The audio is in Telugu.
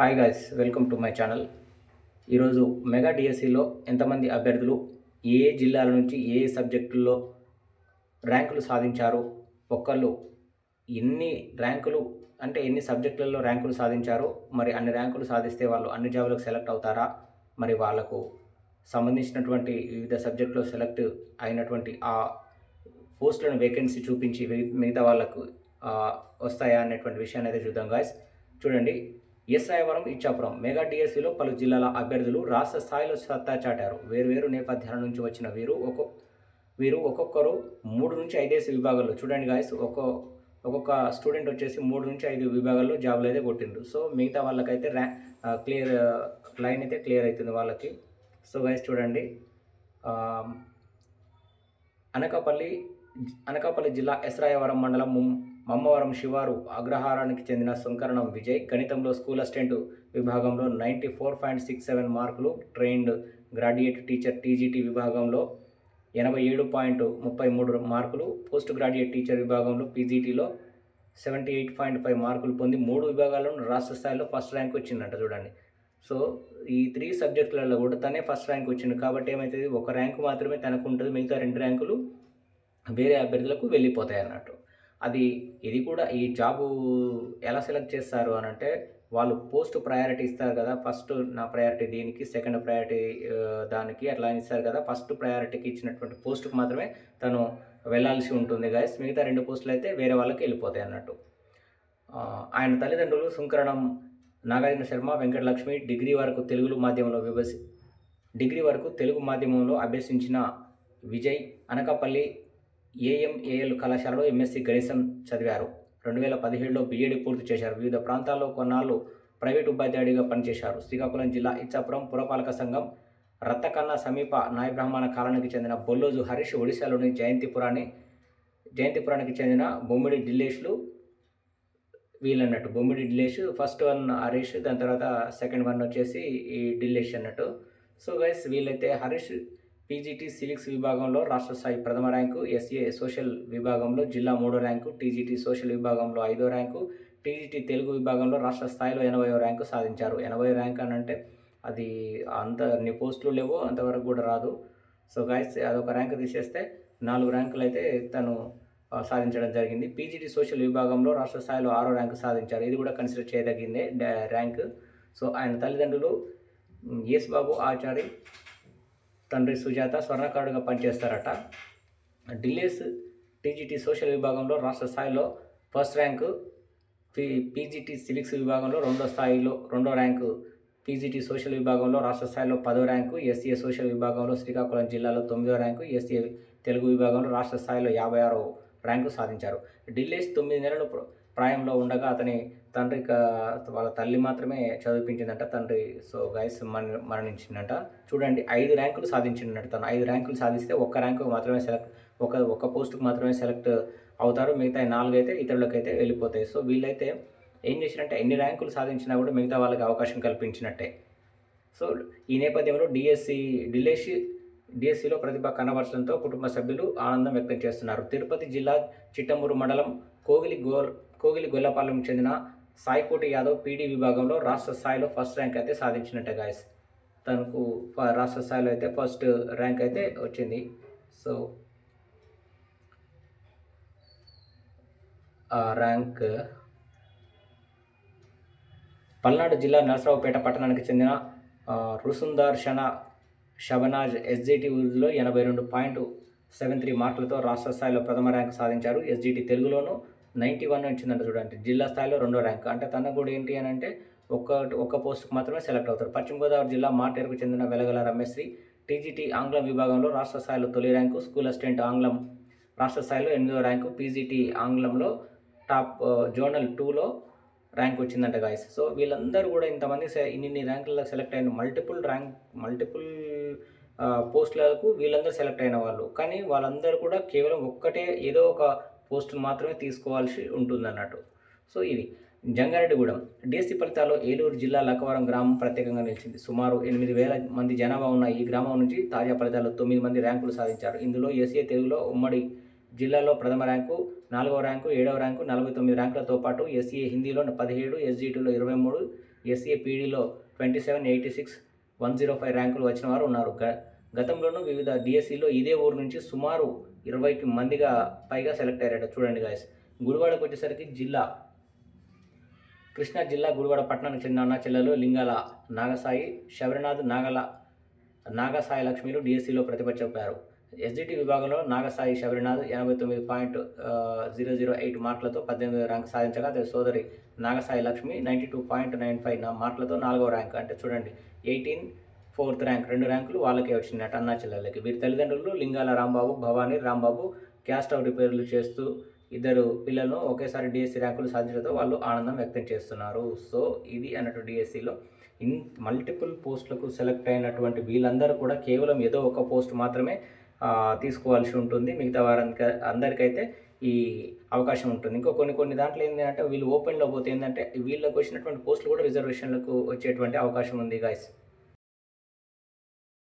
Hi guys, welcome to my channel. ఈరోజు మెగా డిఎస్సిలో ఎంతమంది అభ్యర్థులు ఏ జిల్లాల నుంచి ఏ సబ్జెక్టుల్లో ర్యాంకులు సాధించారు, ఒక్కళ్ళు ఎన్ని ర్యాంకులు అంటే ఎన్ని సబ్జెక్టులలో ర్యాంకులు సాధించారు, మరి అన్ని ర్యాంకులు సాధిస్తే వాళ్ళు అన్ని జాబులకు సెలెక్ట్ అవుతారా, మరి వాళ్ళకు సంబంధించినటువంటి వివిధ సబ్జెక్టులో సెలెక్ట్ అయినటువంటి ఆ పోస్టులను వేకెన్సీ చూపించి మిగతా వాళ్ళకు వస్తాయా అనేటువంటి విషయాన్ని అయితే చూద్దాం గాయస్. చూడండి, ఎస్ రాయవరం, ఇచ్చాపురం మెగా డిఎస్సిలో పలు జిల్లాల అభ్యర్థులు రాష్ట్ర స్థాయిలో సత్తా చాటారు. వేర్వేరు నేపథ్యాల నుంచి వచ్చిన వీరు ఒక్కొక్కరు 3 నుంచి 5 విభాగాల్లో చూడండి గాయస్, ఒక్కొక్క స్టూడెంట్ వచ్చేసి 3 నుంచి 5 విభాగాల్లో జాబులు అయితే కొట్టిండ్రు. సో మిగతా వాళ్ళకైతే క్లియర్ లైన్ అయితే క్లియర్ అవుతుంది వాళ్ళకి. సో గాయస్ చూడండి, అనకాపల్లి జిల్లా ఎస్రాయవరం మండలం మమ్మవరం శివారు అగ్రహారానికి చెందిన శంకరణం విజయ్ గణితంలో స్కూల్ అసిస్టెంట్ విభాగంలో 94.67 మార్కులు, ట్రైన్డ్ గ్రాడ్యుయేట్ టీచర్ టీజీటీ విభాగంలో 87.33 మార్కులు, పోస్ట్ గ్రాడ్యుయేట్ టీచర్ విభాగంలో పీజీటీలో 78.5 మార్కులు పొంది 3 విభాగాల్లోనూ రాష్ట్ర స్థాయిలో ఫస్ట్ ర్యాంక్ వచ్చిందంట. చూడండి, సో ఈ 3 సబ్జెక్టులలో కూడా తనే ఫస్ట్ ర్యాంక్ వచ్చింది. కాబట్టి ఏమవుతుంది, ఒక ర్యాంకు మాత్రమే తనకు ఉంటుంది, మిగతా 2 ర్యాంకులు వేరే అభ్యర్థులకు వెళ్ళిపోతాయి అన్నట్టు. ఇది కూడా ఈ జాబు ఎలా సెలెక్ట్ చేస్తారు అని అంటే, వాళ్ళు పోస్ట్ ప్రయారిటీ ఇస్తారు కదా, ఫస్ట్ నా ప్రయారిటీ దీనికి, సెకండ్ ప్రయారిటీ దానికి అట్లా ఇస్తారు కదా. ఫస్ట్ ప్రయారిటీకి ఇచ్చినటువంటి పోస్టుకు మాత్రమే తను వెళ్ళాల్సి ఉంటుంది గైస్. మిగతా 2 పోస్టులు అయితే వేరే వాళ్ళకి వెళ్ళిపోతాయి అన్నట్టు. ఆయన తల్లిదండ్రులు శంకరణం నాగార్జున శర్మ, వెంకటలక్ష్మి డిగ్రీ వరకు తెలుగు మాధ్యమంలో అభ్యసించిన విజయ్ అనకాపల్లి ఏఎంఏఎల్ కళాశాలలో ఎంఎస్సి గణితం చదివారు. 2017లో బీఈడీ పూర్తి చేశారు. వివిధ ప్రాంతాల్లో కొన్నాళ్ళు ప్రైవేటు ఉపాధ్యాయుడిగా పనిచేశారు. శ్రీకాకుళం జిల్లా ఇచ్చాపురం పురపాలక సంఘం రత్తకన్నా సమీప నాయబ్రాహ్మణ కాలనీకి చెందిన బొల్లోజు హరీష్, ఒడిశాలోని జయంతిపురానికి చెందిన బొమ్మిడి ఢిల్లేష్లు వీళ్ళన్నట్టు. బొమ్మిడి ఢిల్లేష్ ఫస్ట్ వన్ హరీష్, దాని తర్వాత సెకండ్ వన్ వచ్చేసి ఈ ఢిల్లేష్ అన్నట్టు. సో గైస్, వీళ్ళైతే హరీష్ పీజీటీ సివిక్స్ విభాగంలో రాష్ట్ర స్థాయి ప్రథమ ర్యాంకు, ఎస్ఏ సోషల్ విభాగంలో జిల్లా 3వ ర్యాంకు, టీజీటీ సోషల్ విభాగంలో 5వ ర్యాంకు, టీజీటీ తెలుగు విభాగంలో రాష్ట్ర స్థాయిలో 80వ ర్యాంకు సాధించారు. 80 ర్యాంక్ అని అంటే అది అన్ని పోస్టులు లేవు, అంతవరకు కూడా రాదు. సో గైస్, అదొక ర్యాంక్ తీసేస్తే 4 ర్యాంకులు అయితే తను సాధించడం జరిగింది. పీజీటీ సోషల్ విభాగంలో రాష్ట్ర స్థాయిలో 6వ ర్యాంకు సాధించారు. ఇది కూడా కన్సిడర్ చేయదగిందే ర్యాంక్. సో ఆయన తల్లిదండ్రులు యేసుబాబు ఆచారి, తండ్రి సుజాత స్వర్ణకారుడిగా పనిచేస్తారట. ఢిల్లీస్ టీజీటీ సోషల్ విభాగంలో రాష్ట్ర స్థాయిలో ఫస్ట్ ర్యాంకు, పీజీటీ సివిక్స్ విభాగంలో 2వ ర్యాంకు, పీజీటీ సోషల్ విభాగంలో రాష్ట్ర స్థాయిలో 10వ ర్యాంకు, ఎస్ఏ సోషల్ విభాగంలో శ్రీకాకుళం జిల్లాలో 9వ ర్యాంకు, ఎస్ఏ తెలుగు విభాగంలో రాష్ట్ర స్థాయిలో 56వ ర్యాంకు సాధించారు. ఢిల్లీస్ 9 నెలల ప్రాయంలో ఉండగా అతని తండ్రి వాళ్ళ తల్లి మాత్రమే చదివించిందంట. తండ్రి సో గైస్ మరణించిందంట. చూడండి, 5 ర్యాంకులు సాధించిందంట. తను 5 ర్యాంకులు సాధిస్తే ఒక్క ర్యాంకు మాత్రమే ఒక పోస్టుకు మాత్రమే సెలెక్ట్ అవుతారు. మిగతా 4 అయితే ఇతరులకైతే వెళ్ళిపోతాయి. సో వీళ్ళైతే ఏం చేసినట్టే, ఎన్ని ర్యాంకులు సాధించినా కూడా మిగతా వాళ్ళకి అవకాశం కల్పించినట్టే. సో ఈ నేపథ్యంలో డిఎస్సిలో ప్రతిభ కనబరచడంతో కుటుంబ సభ్యులు ఆనందం వ్యక్తం చేస్తున్నారు. తిరుపతి జిల్లా చిట్టమూరు మండలం కోగిలి గొల్లపాలెంకు చెందిన సాయికోటి యాదవ్ పీడీ విభాగంలో రాష్ట్ర స్థాయిలో ఫస్ట్ ర్యాంక్ అయితే సాధించినట్టే గాయస్. తనకు రాష్ట్ర స్థాయిలో అయితే ఫస్ట్ ర్యాంక్ అయితే వచ్చింది. సో ర్యాంక్ పల్నాడు జిల్లా నరసరావుపేట పట్టణానికి చెందిన రుసుందర్ షబనాజ్ ఎస్జిటి ఉర్దూలో 82.73 మార్కులతో రాష్ట్ర స్థాయిలో ప్రథమ ర్యాంకు సాధించారు. ఎస్జిటి తెలుగులోనూ 91 వచ్చిందంట. చూడండి, జిల్లా స్థాయిలో 2వ ర్యాంకు. అంటే తన కూడా ఏంటి అని అంటే ఒక్క పోస్టుకు మాత్రమే సెలెక్ట్ అవుతారు. పశ్చిమ గోదావరి జిల్లా మాటేరుకు చెందిన వెలగల రమేశ్రీ టీజీటీ ఆంగ్లం విభాగంలో రాష్ట్ర స్థాయిలో తొలి ర్యాంకు, స్కూల్ అసిస్టెంట్ ఆంగ్లం రాష్ట్ర స్థాయిలో 8వ ర్యాంకు, పీజీటీ ఆంగ్లంలో టాప్ జోనల్ 2లో ర్యాంక్ వచ్చిందంట గాయస్. సో వీళ్ళందరూ కూడా ఇంతమంది ఇన్ని ర్యాంకులలో సెలెక్ట్ అయిన మల్టిపుల్ పోస్టులకు వీళ్ళందరూ సెలెక్ట్ అయిన వాళ్ళు. కానీ వాళ్ళందరూ కూడా కేవలం ఏదో ఒక పోస్టును మాత్రమే తీసుకోవాల్సి ఉంటుందన్నట్టు. సో ఇది జంగారెడ్డిగూడెం డిఎస్సి ఫలితాల్లో ఏలూరు జిల్లా లక్కవరం గ్రామం ప్రత్యేకంగా నిలిచింది. సుమారు 8,000 మంది జనాభా ఉన్న ఈ గ్రామం నుంచి తాజా ఫలితాల్లో 9 మంది ర్యాంకులు సాధించారు. ఇందులో ఎస్ఏ తెలుగులో ఉమ్మడి జిల్లాలో ప్రథమ ర్యాంకు, 4వ ర్యాంకు, 7వ ర్యాంకు, 49 ర్యాంకులతో పాటు ఎస్ఏ హిందీలో 17, ఎస్జిటిలో 23, ఎస్ఏ పీడీలో 2786 105 ర్యాంకులు వచ్చిన వారు ఉన్నారు. గతంలోనూ వివిధ డిఎస్సిలో ఇదే ఊరు నుంచి సుమారు 20కి మందిగా పైగా సెలెక్ట్ అయ్యారట. చూడండి గాయస్. గుడివాడకు వచ్చేసరికి కృష్ణా జిల్లా గుడివాడ పట్టణానికి చెందిన అన్న చెల్లెలు లింగాల నాగసాయి, శబరినాథ్, నాగసాయి లక్ష్మిలు డిఎస్సిలో ప్రతిభ చూపారు. ఎస్జిటి విభాగంలో నాగసాయి శబరినాథ్ 89.008 మార్కులతో 18వ ర్యాంక్ సాధించగా, అతని సోదరి నాగసాయి లక్ష్మి 92.95 మార్కులతో 4వ ర్యాంక్. అంటే చూడండి, 4th ర్యాంక్, 2 ర్యాంకులు వాళ్ళకే వచ్చినట్టు అన్నా చెల్లెళ్ళకి. వీరి తల్లిదండ్రులు లింగాల రాంబాబు, భవానీ రాంబాబు క్యాస్ట్ ఆఫ్ రిపేర్లు చేస్తూ ఇద్దరు పిల్లలను ఒకేసారి డిఎస్సి ర్యాంకులు సాధించడంతో వాళ్ళు ఆనందం వ్యక్తం చేస్తున్నారు. సో ఇది అన్నట్టు డిఎస్సిలో మల్టిపుల్ పోస్టులకు సెలెక్ట్ అయినటువంటి వీళ్ళందరూ కూడా కేవలం ఏదో ఒక పోస్ట్ మాత్రమే తీసుకోవాల్సి ఉంటుంది. మిగతా అందరికైతే ఈ అవకాశం ఉంటుంది. ఇంకో కొన్ని దాంట్లో ఏంటంటే వీళ్ళు ఓపెన్లో పోతే ఏంటంటే వీళ్ళకి వచ్చినటువంటి పోస్టులు కూడా రిజర్వేషన్లకు వచ్చేటువంటి అవకాశం ఉంది గాయస్.